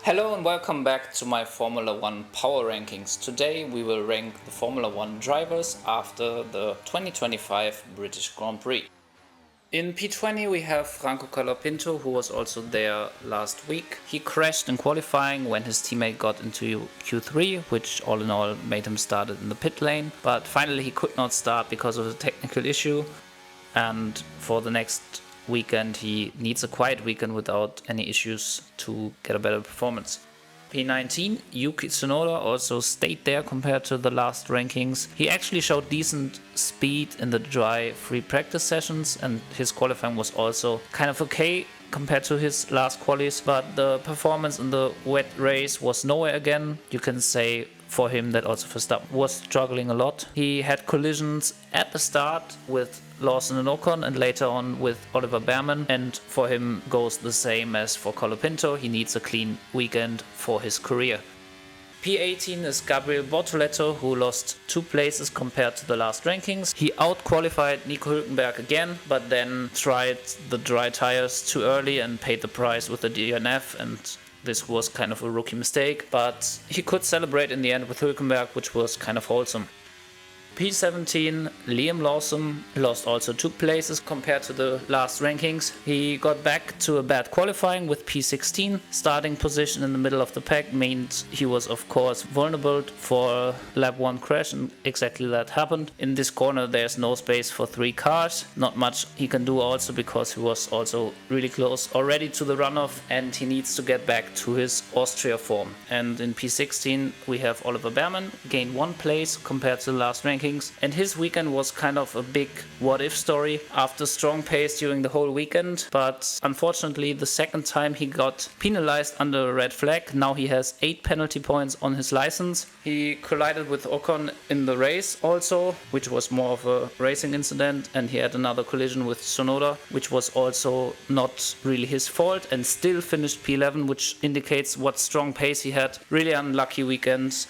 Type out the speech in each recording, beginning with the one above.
Hello and welcome back to my Formula One Power Rankings. Today we will rank the Formula One drivers after the 2025 British Grand Prix. In P20 we have Franco Colapinto, who was also there last week. He crashed in qualifying when his teammate got into Q3, which all in all made him start in the pit lane. But finally he could not start because of a technical issue, and for the next weekend he needs a quiet weekend without any issues to get a better performance. P19, Yuki Tsunoda also stayed there compared to the last rankings. He actually showed decent speed in the dry free practice sessions, and his qualifying was also kind of okay compared to his last qualis, but the performance in the wet race was nowhere again. You can say for him that also Verstappen was struggling a lot. He had collisions at the start with Lawson and Ocon and later on with Oliver Bearman, and for him goes the same as for Colapinto. He needs a clean weekend for his career. P18 is Gabriel Bortoleto, who lost 2 places compared to the last rankings. He out-qualified Nico Hülkenberg again, but then tried the dry tires too early and paid the price with the DNF, and this was kind of a rookie mistake, but he could celebrate in the end with Hülkenberg, which was kind of wholesome. P17, Liam Lawson lost also 2 places compared to the last rankings. He got back to a bad qualifying with P16. Starting position in the middle of the pack meant he was of course vulnerable for lap 1 crash, and exactly that happened. In this corner there's no space for 3 cars. Not much he can do also because he was also really close already to the runoff, and he needs to get back to his Austria form. And in P16 we have Oliver Bearman gained 1 place compared to the last rankings. And his weekend was kind of a big what-if story after strong pace during the whole weekend, but unfortunately the second time he got penalized under a red flag. Now he has 8 penalty points on his license. He collided with Ocon in the race also, which was more of a racing incident, and he had another collision with Tsunoda, which was also not really his fault, and still finished P11, which indicates what strong pace he had. Really unlucky weekends.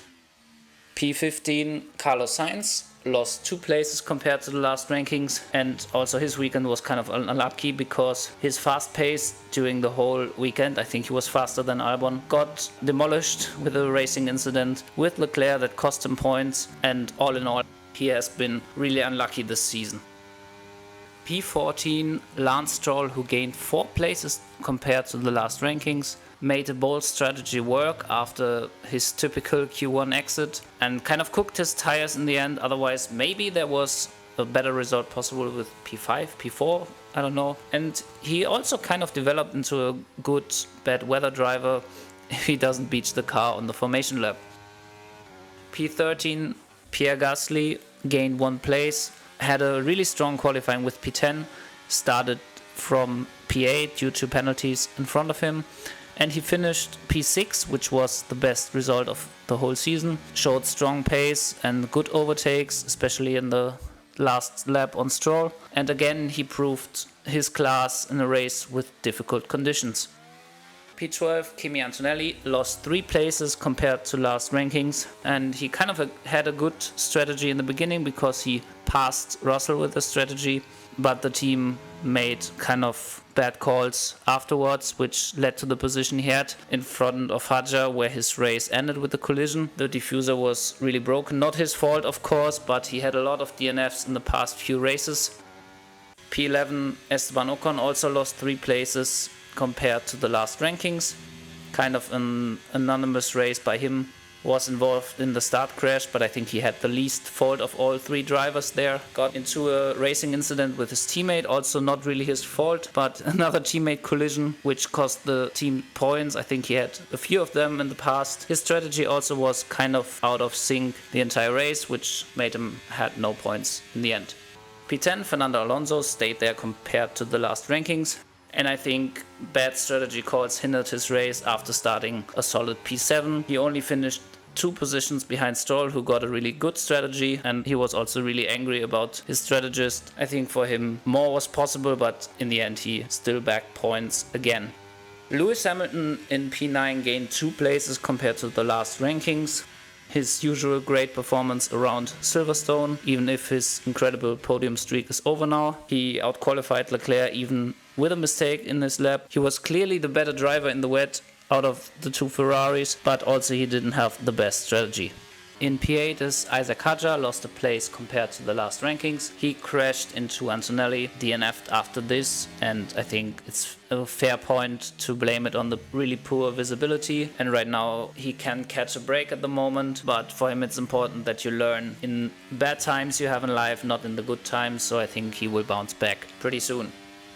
P15, Carlos Sainz lost 2 places compared to the last rankings, and also his weekend was kind of unlucky because his fast pace during the whole weekend, I think he was faster than Albon, got demolished with a racing incident with Leclerc that cost him points, and all in all he has been really unlucky this season. P14, Lance Stroll, who gained 4 places compared to the last rankings, made a bold strategy work after his typical Q1 exit and kind of cooked his tires in the end. Otherwise, maybe there was a better result possible with P5, P4, I don't know. And he also kind of developed into a good bad weather driver if he doesn't beach the car on the formation lap. P13, Pierre Gasly gained 1 place, had a really strong qualifying with P10, started from P8 due to penalties in front of him, and he finished P6, which was the best result of the whole season. Showed strong pace and good overtakes, especially in the last lap on Stroll, and again he proved his class in a race with difficult conditions. P12, Kimi Antonelli lost 3 places compared to last rankings, and he kind of had a good strategy in the beginning because he passed Russell with the strategy, but the team made kind of bad calls afterwards, which led to the position he had in front of Hadjar, where his race ended with the collision. The diffuser was really broken, not his fault of course, but he had a lot of DNFs in the past few races. P11, Esteban Ocon also lost 3 places compared to the last rankings. Kind of an anonymous race by him. Was involved in the start crash, but I think he had the least fault of all 3 drivers there. Got into a racing incident with his teammate, also not really his fault, but another teammate collision which cost the team points. I think he had a few of them in the past. His strategy also was kind of out of sync the entire race, which made him had no points in the end. P10, Fernando Alonso stayed there compared to the last rankings, and I think bad strategy calls hindered his race after starting a solid P7. He only finished 2 positions behind Stroll, who got a really good strategy, and he was also really angry about his strategist. I think for him more was possible, but in the end he still backed points again. Lewis Hamilton in P9 gained 2 places compared to the last rankings. His usual great performance around Silverstone, even if his incredible podium streak is over now. He outqualified Leclerc even with a mistake in his lap. He was clearly the better driver in the wet out of the two Ferraris, but also he didn't have the best strategy. In P8 is Isaac Hadjar, lost a place compared to the last rankings. He crashed into Antonelli, DNF'd after this, and I think it's a fair point to blame it on the really poor visibility. And right now he can catch a break at the moment, but for him it's important that you learn in bad times you have in life, not in the good times, so I think he will bounce back pretty soon.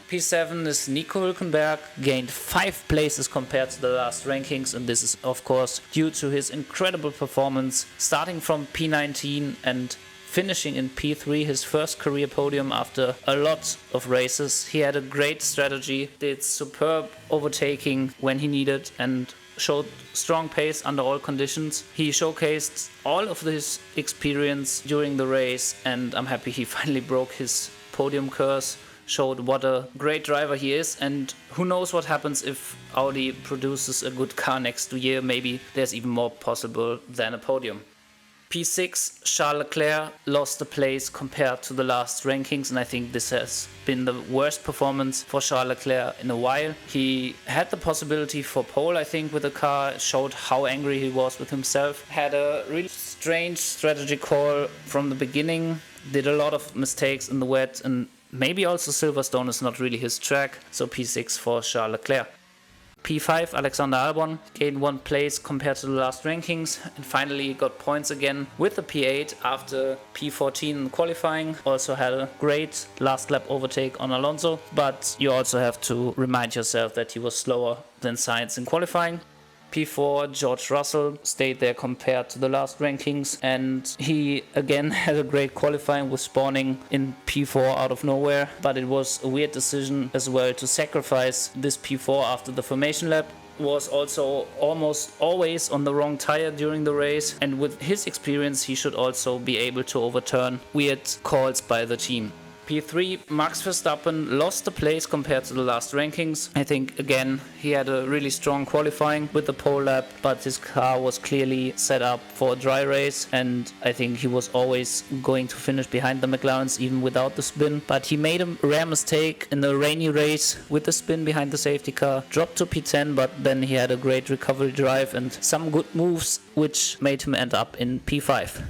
P7 is Nico Hülkenberg, gained 5 places compared to the last rankings, and this is of course due to his incredible performance, starting from P19 and finishing in P3, his first career podium after a lot of races. He had a great strategy, did superb overtaking when he needed, and showed strong pace under all conditions. He showcased all of his experience during the race, and I'm happy he finally broke his podium curse. Showed what a great driver he is, and who knows what happens if Audi produces a good car next year. Maybe there's even more possible than a podium. P6, Charles Leclerc lost a place compared to the last rankings, and I think this has been the worst performance for Charles Leclerc in a while. He had the possibility for pole, I think, with the car, showed how angry he was with himself, had a really strange strategy call from the beginning, did a lot of mistakes in the wet, and maybe also Silverstone is not really his track, so P6 for Charles Leclerc. P5, Alexander Albon gained 1 place compared to the last rankings and finally got points again with the P8 after P14 in qualifying. Also had a great last lap overtake on Alonso, but you also have to remind yourself that he was slower than Sainz in qualifying. P4, George Russell stayed there compared to the last rankings, and he again had a great qualifying with spawning in P4 out of nowhere, but it was a weird decision as well to sacrifice this P4 after the formation lap. Was also almost always on the wrong tire during the race, and with his experience he should also be able to overturn weird calls by the team. P3, Max Verstappen lost the place compared to the last rankings. I think again he had a really strong qualifying with the pole lap, but his car was clearly set up for a dry race, and I think he was always going to finish behind the McLarens even without the spin. But he made a rare mistake in the rainy race with the spin behind the safety car, dropped to P10, but then he had a great recovery drive and some good moves which made him end up in P5.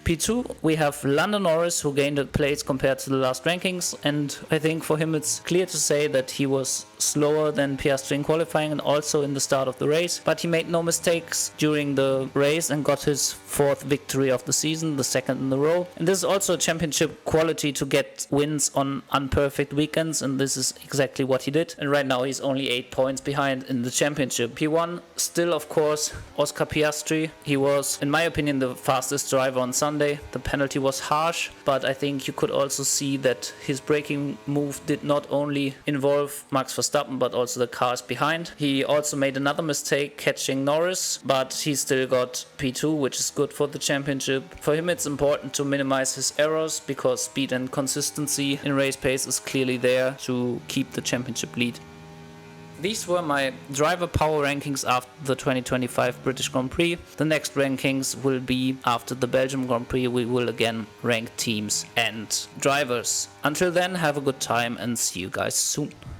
P2, we have Lando Norris, who gained a place compared to the last rankings, and I think for him it's clear to say that he was slower than Piastri in qualifying and also in the start of the race, but he made no mistakes during the race and got his 4th victory of the season, the 2nd in a row. And this is also a championship quality to get wins on unperfect weekends, and this is exactly what he did. And right now he's only 8 points behind in the championship. P1, still of course, Oscar Piastri. He was, in my opinion, the fastest driver on Sunday. The penalty was harsh, but I think you could also see that his braking move did not only involve Max Verstappen, but also the cars behind. He also made another mistake catching Norris, but he still got P2, which is good for the championship. For him it's important to minimize his errors, because speed and consistency in race pace is clearly there to keep the championship lead. These were my driver power rankings after the 2025 British Grand Prix. The next rankings will be after the Belgium Grand Prix. We will again rank teams and drivers. Until then, have a good time and see you guys soon.